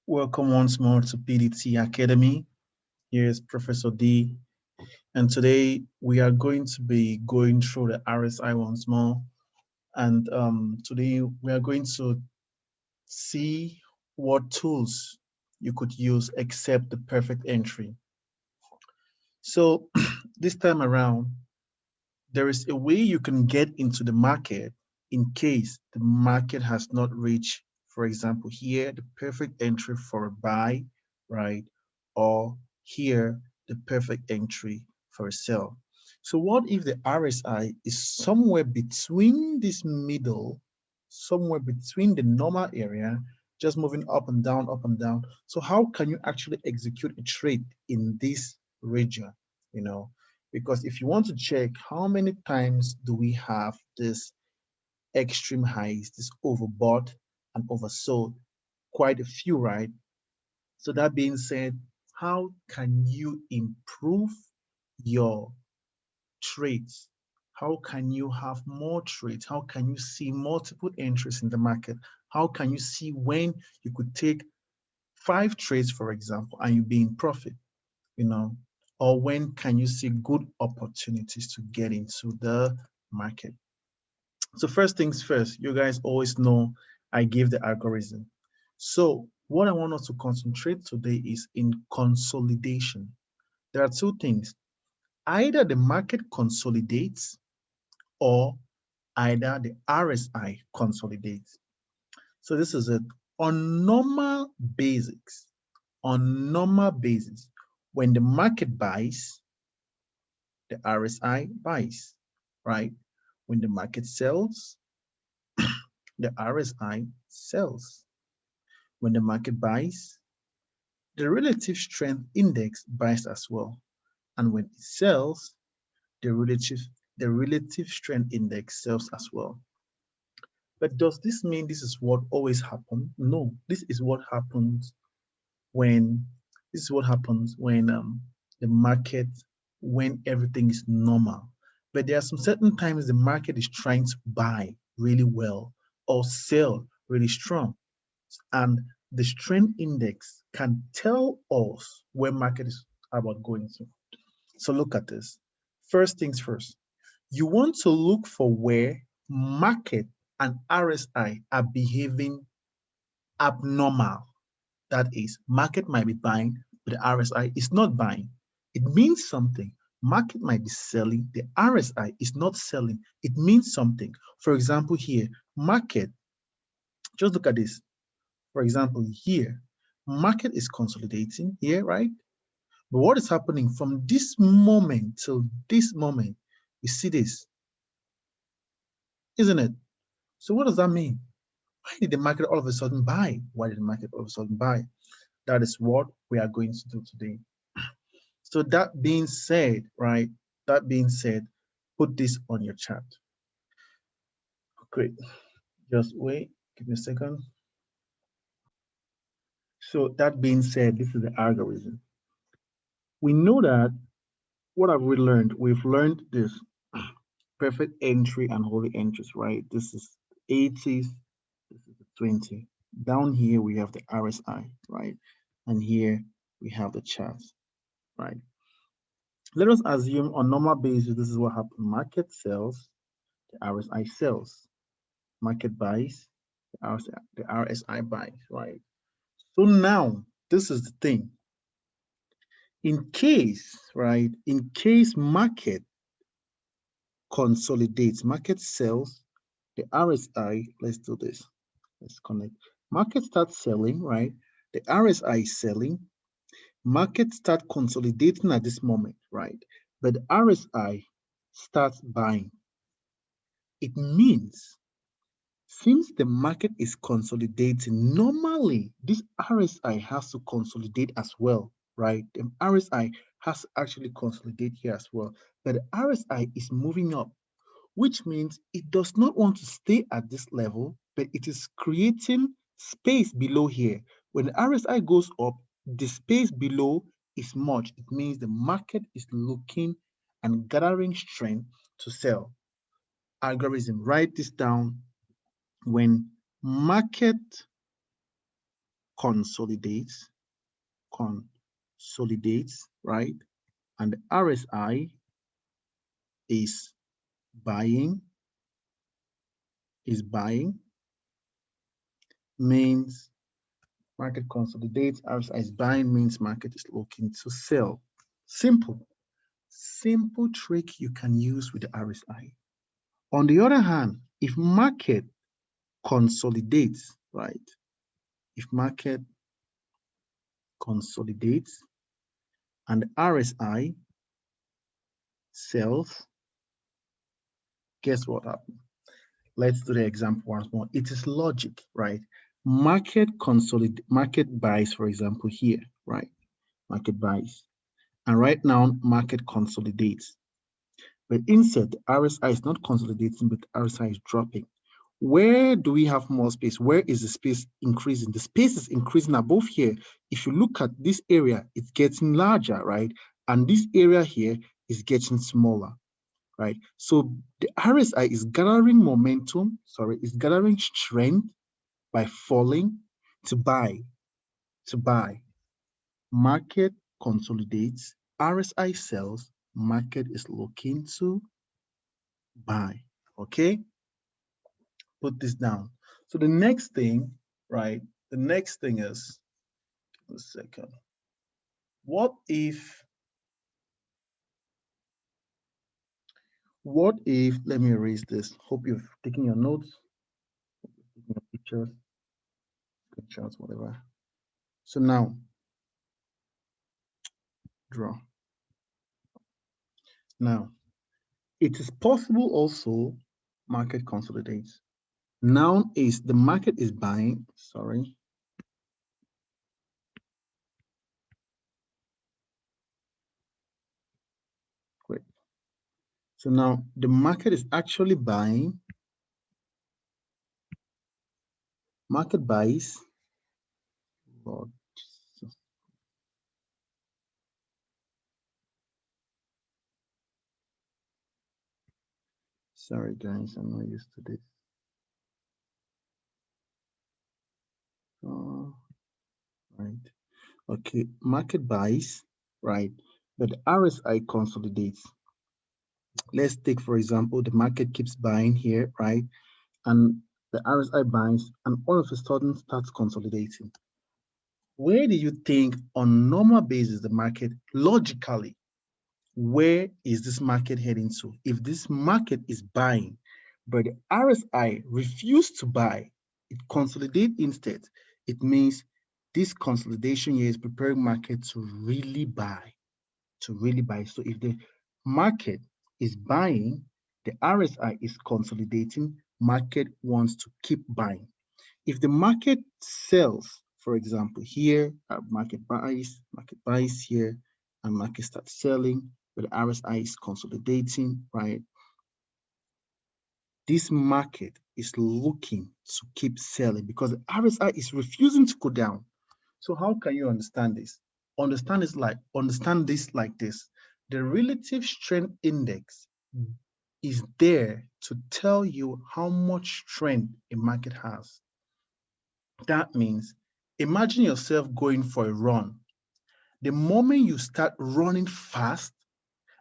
Welcome once more to PDT Academy. Here's Professor D, and today we are going to be going through the RSI once more. And today we are going to see what tools you could use except the perfect entry. So this time around, there is a way you can get into the market in case the market has not reached, for example, here, the perfect entry for a buy, right? Or here, the perfect entry for a sell. So what if the RSI is somewhere between this middle, somewhere between the normal area, just moving up and down, up and down? So how can you actually execute a trade in this region, you know? Because if you want to check how many times do we have this extreme highs, this overbought and oversold, quite a few, right? So that being said, how can you improve your trades? How can you have more trades? How can you see multiple entries in the market? How can you see when you could take 5 trades, for example, and you be in profit? you know, or when can you see good opportunities to get into the market? So first things first, you guys always know I give the algorithm. So what I want us to concentrate today is in consolidation. There are two things. Either the market consolidates or either the RSI consolidates. So this is it. On normal basics, when the market buys, the RSI buys, right? When the market sells, the RSI sells. When the market buys, the relative strength index buys as well. And when it sells, the relative strength index sells as well. But does this mean this is what always happens? No, when this is what happens when the market, when everything is normal. But there are some certain times the market is trying to buy really well or sell really strong, and the strength index can tell us where market is about going to. So look at this. First things first, you want to look for where market and RSI are behaving abnormal. That is, market might be buying, but the RSI is not buying. It means something. Market might be selling, the RSI is not selling. It means something. For example, here, market, just look at this. For example, here, market is consolidating here, right? But what is happening from this moment till this moment? You see this, isn't it? So what does that mean? Why did the market all of a sudden buy? Why did the market all of a sudden buy? That is what we are going to do today. So that being said, right? That being said, put this on your chart. Great. Just wait. Give me a second. So that being said, this is the algorithm. We know that what have we learned? We've learned this perfect entry and holy entries, right? This is 80s, this is the 20. Down here we have the RSI, right? And here we have the charts, right? Let us assume on normal basis, this is what happened. Market sells, the RSI sells. Market buys, the RSI buys, right? So now, this is the thing. In case, right, in case market consolidates, market sells, the RSI, let's do this. Let's connect. Market starts selling, right? The RSI is selling. Market start consolidating at this moment, right? But the RSI starts buying. It means since the market is consolidating, normally this RSI has to consolidate as well, right? The RSI has to actually consolidate here as well. But the RSI is moving up, which means it does not want to stay at this level, but it is creating space below here. When the RSI goes up, the space below is much. It means the market is looking and gathering strength to sell. Algorithm, write this down. When market consolidates, right? And the RSI is buying, means market consolidates, RSI is buying means market is looking to sell. Simple trick you can use with the RSI. On the other hand, if market consolidates, right? If market consolidates and RSI sells, guess what happens? Let's do the example once more. It is logic, right? Market buys, for example, here, right? Market buys. And right now, market consolidates. But instead, the RSI is not consolidating, but the RSI is dropping. Where do we have more space? Where is the space increasing? The space is increasing above here. If you look at this area, it's getting larger, right? And this area here is getting smaller, right? So the RSI is gathering momentum, is gathering strength by falling to buy. Market consolidates, RSI sells, market is looking to buy, okay? Put this down. So the next thing, right? The next thing is, a second. What if, let me erase this. Hope you've taken your notes, taking your pictures, screenshots, whatever. So now, draw. Now, it is possible also market consolidates. Now is the market is buying, Great. So now the market is actually buying. Market buys. Lord Jesus. Sorry guys, I'm not used to this. Right. Okay, market buys, right? But the RSI consolidates. Let's take, for example, the market keeps buying here, right? And the RSI buys, and all of a sudden starts consolidating. Where do you think, on normal basis, the market, logically, where is this market heading to? If this market is buying, but the RSI refused to buy, it consolidates instead. It means this consolidation here is preparing market to really buy. So if the market is buying, the RSI is consolidating, market wants to keep buying. If the market sells, for example, here, market buys here, and market starts selling, but the RSI is consolidating, right? This market is looking to keep selling because the RSI is refusing to go down. So how can you understand this? Understand this like this. The relative strength index is there to tell you how much strength a market has. That means, imagine yourself going for a run. The moment you start running fast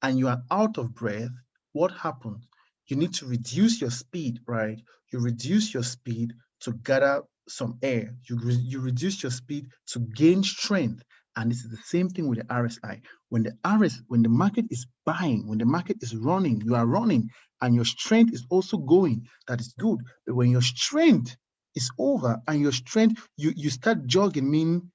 and you are out of breath, what happens? You need to reduce your speed, right? You reduce your speed to gather some air. You reduce your speed to gain strength. And this is the same thing with the RSI. When the market is buying, when the market is running, you are running, and your strength is also going. That is good. But when your strength is over and your strength, you start jogging, meaning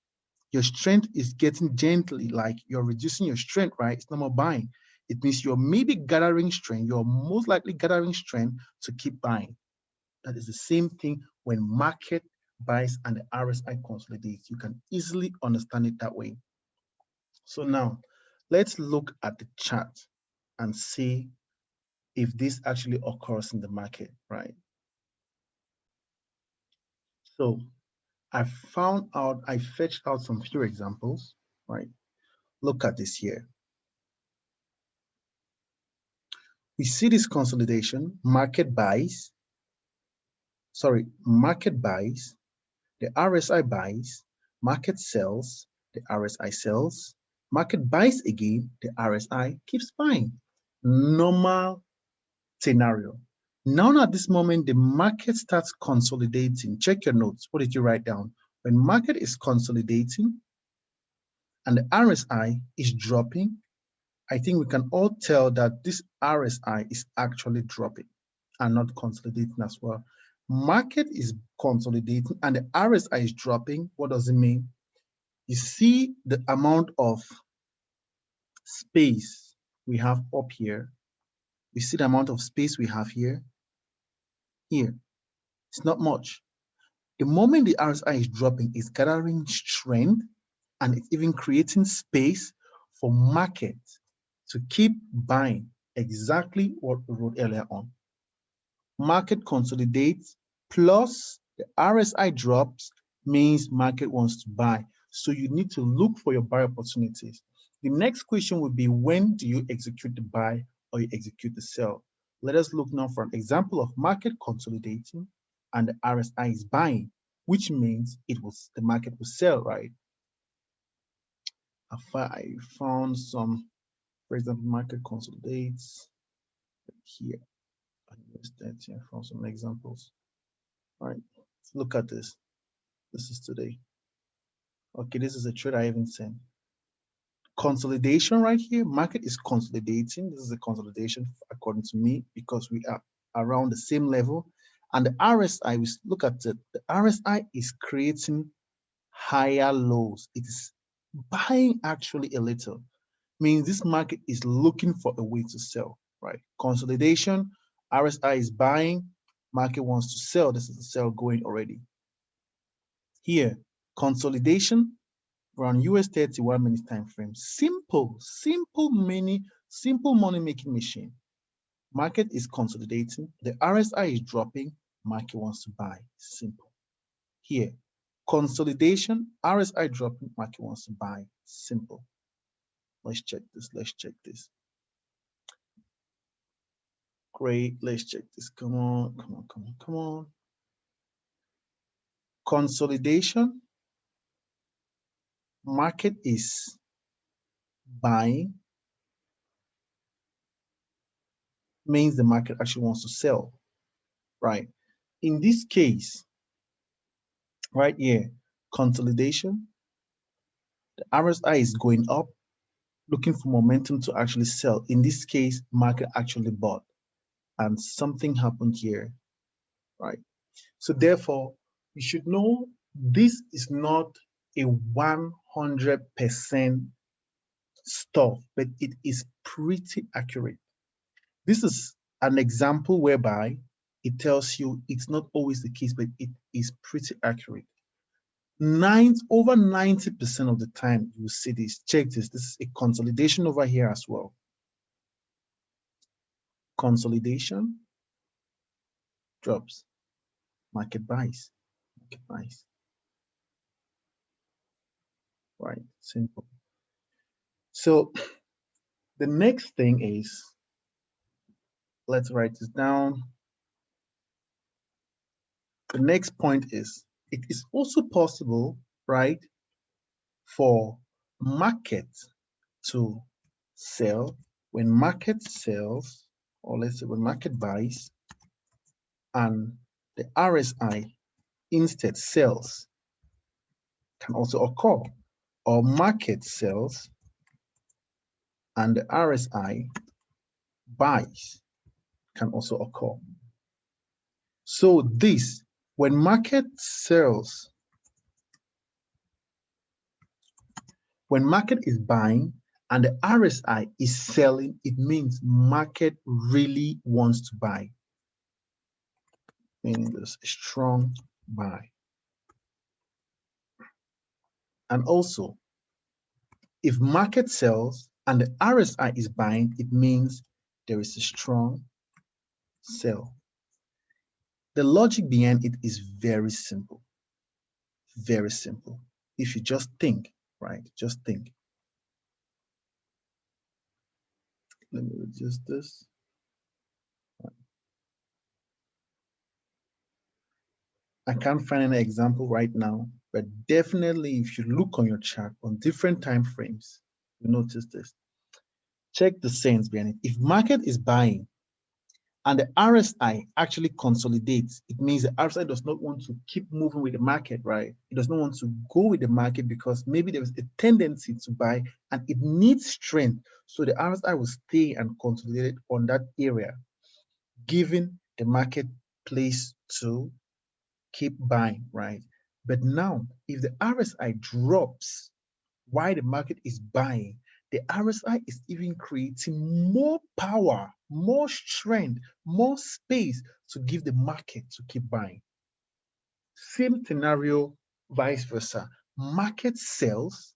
your strength is getting gently, like you're reducing your strength, right? It's not more buying. It means you're maybe gathering strength. You're most likely gathering strength to keep buying. That is the same thing when market buys and the RSI consolidates. You can easily understand it that way. So now let's look at the chart and see if this actually occurs in the market, right? So I fetched out some few examples, right? Look at this here. We see this consolidation, market buys, the RSI buys, Market sells, the RSI sells. Market buys again, the RSI keeps buying. Normal scenario. Now at this moment, the market starts consolidating. Check your notes. What did you write down? When market is consolidating and the RSI is dropping, I think we can all tell that this RSI is actually dropping and not consolidating as well. Market is consolidating and the RSI is dropping. What does it mean? You see the amount of space we have up here. You see the amount of space we have here. Here, it's not much. The moment the RSI is dropping, it's gathering strength and it's even creating space for market to keep buying exactly what we wrote earlier on. Market consolidates plus the RSI drops means market wants to buy. So you need to look for your buy opportunities. The next question would be, when do you execute the buy or you execute the sell? Let us look now for an example of market consolidating and the RSI is buying, which means the market will sell, right? I found some, for example, market consolidates here. I found some examples. All right, let's look at this. This is today. Okay, this is a trade I haven't seen. Consolidation right here. Market is consolidating. This is a consolidation according to me because we are around the same level. And the RSI, we look at it. The RSI is creating higher lows. It is buying actually a little. Means this market is looking for a way to sell, right? Consolidation, RSI is buying, market wants to sell. This is the sell going already. Here, consolidation around US 31 minutes time frame. Simple money making machine. Market is consolidating, the RSI is dropping, market wants to buy. Simple. Here, consolidation, RSI dropping, market wants to buy. Simple. Let's check this. Great, let's check this. Come on. Consolidation, market is buying, means the market actually wants to sell, right? In this case, right here, consolidation, the RSI is going up, looking for momentum to actually sell. In this case, market actually bought and something happened here, right? So therefore, you should know this is not a 100% stuff, but it is pretty accurate. This is an example whereby it tells you it's not always the case, but it is pretty accurate. Over 90% of the time you will see this. Check this. This is a consolidation over here as well. Consolidation, drops, market buys. Right, simple. So the next thing is, let's write this down. The next point is, it is also possible, right, for market to sell. When market sells, or let's say when market buys and the RSI instead sells, can also occur. Or market sells and the RSI buys, can also occur. So this, when market sells, when market is buying and the RSI is selling, it means market really wants to buy. Meaning there's a strong buy. And also, if market sells and the RSI is buying, it means there is a strong sell. The logic behind it is very simple. Very simple. If you just think, right? Just think. Let me reduce this. I can't find an example right now, but definitely if you look on your chart on different time frames, you notice this. Check the sense behind it. If market is buying and the RSI actually consolidates, it means the RSI does not want to keep moving with the market, right? It does not want to go with the market because maybe there is a tendency to buy and it needs strength. So the RSI will stay and consolidate on that area, giving the market place to keep buying, right? But now, if the RSI drops while the market is buying, the RSI is even creating more power, more strength, more space to give the market to keep buying. Same scenario, vice versa. Market sells,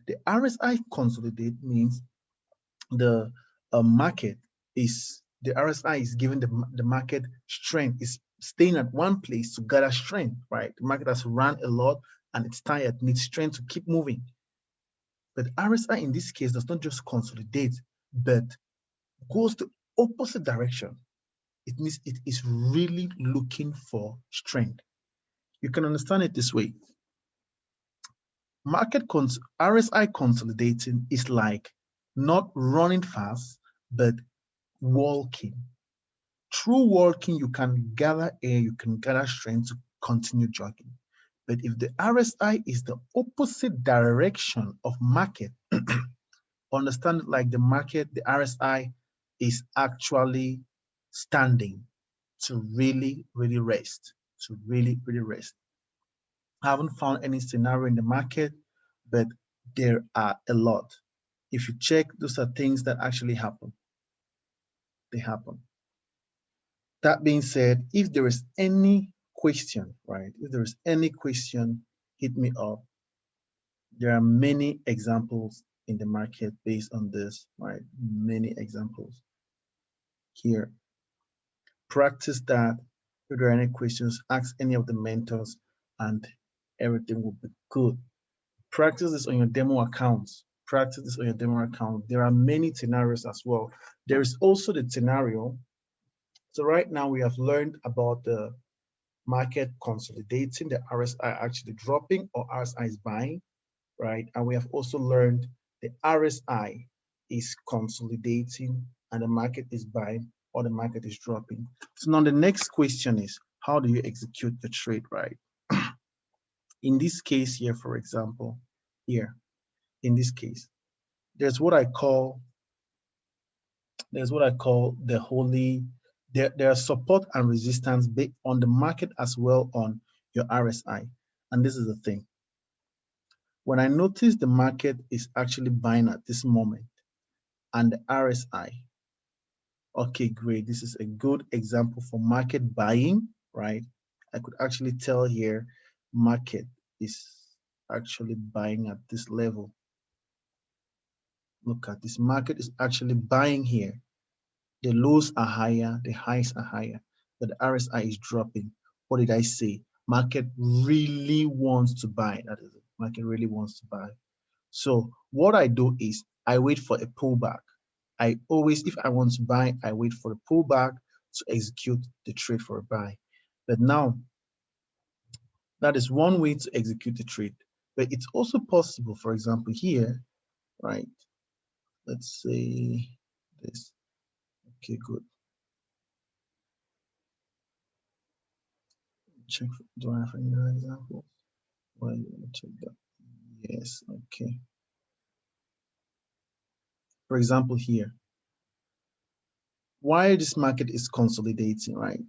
the RSI consolidate means the market is the RSI is giving the market strength, is staying at one place to gather strength, right? The market has run a lot and it's tired, needs strength to keep moving. But RSI in this case does not just consolidate, but goes the opposite direction. It means it is really looking for strength. You can understand it this way. RSI consolidating is like not running fast, but walking. Through walking, you can gather air, you can gather strength to continue jogging. But if the RSI is the opposite direction of market, understand it like the market, the RSI is actually standing to really, really rest, to really, really rest. I haven't found any scenario in the market, but there are a lot. If you check, those are things that actually happen. They happen. That being said, if there is any question, right? If there is any question, hit me up. There are many examples in the market based on this, right? Many examples here. Practice that. If there are any questions, ask any of the mentors and everything will be good. Practice this on your demo accounts. Practice this on your demo account. There are many scenarios as well. There is also the scenario. So right now we have learned about the market consolidating, the RSI actually dropping or RSI is buying, right? And we have also learned the RSI is consolidating and the market is buying or the market is dropping. So now the next question is, how do you execute the trade, right? In this case here, for example, here, in this case, there's what I call the holy, there are support and resistance based on the market as well on your RSI. And this is the thing. When I notice the market is actually buying at this moment and the RSI, okay, great. This is a good example for market buying, right? I could actually tell here market is actually buying at this level. Look at this, market is actually buying here. The lows are higher, the highs are higher, but the RSI is dropping. What did I say? Market really wants to buy. That is it. Market really wants to buy. So what I do is I wait for a pullback. I always, if I want to buy, I wait for a pullback to execute the trade for a buy. But now, that is one way to execute the trade. But it's also possible, for example, here, right? Let's say this. Okay, good. Check, do I have any other examples? Well, check that. Yes, okay. For example, here, while this market is consolidating, right?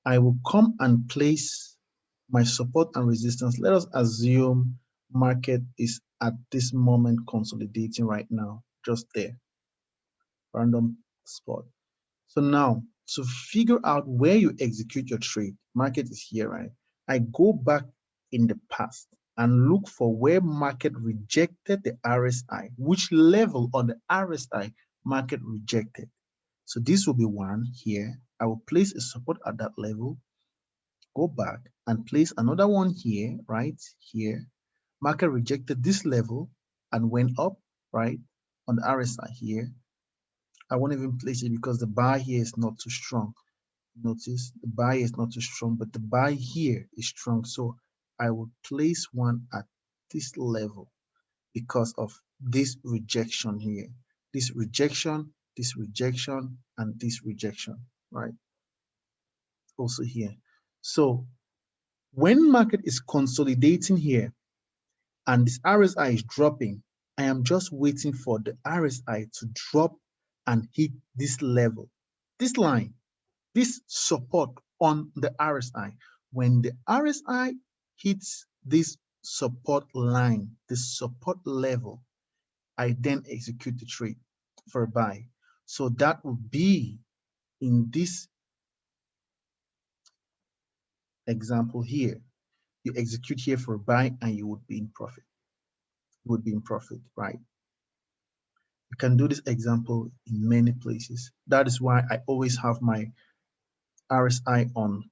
I will come and place my support and resistance. Let us assume market is at this moment consolidating right now, just there, random spot. So now to figure out where you execute your trade, market is here, right? I go back in the past and look for where market rejected the RSI, which level on the RSI market rejected. So this will be one here. I will place a support at that level, go back and place another one here, right here. Market rejected this level and went up, right, on the RSI here. I won't even place it because the bar here is not too strong. Notice the buy is not too strong, but the buy here is strong. So I will place one at this level because of this rejection here. This rejection, and this rejection, right? Also here. So when market is consolidating here and this RSI is dropping, I am just waiting for the RSI to drop and hit this level, this line, this support on the RSI. When the RSI hits this support line, this support level, I then execute the trade for a buy. So that would be in this example here. You execute here for a buy and you would be in profit. You would be in profit, right? You can do this example in many places. That is why I always have my RSI on.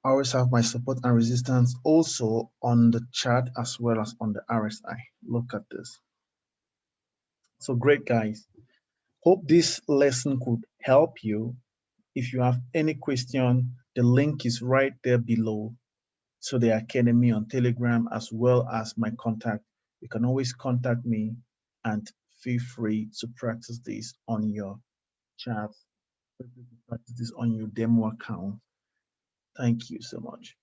I always have my support and resistance also on the chart as well as on the RSI. Look at this. So great, guys. Hope this lesson could help you. If you have any question, the link is right there below to the Academy on Telegram as well as my contact. You can always contact me and feel free to practice this on your chat, practice this on your demo account. Thank you so much.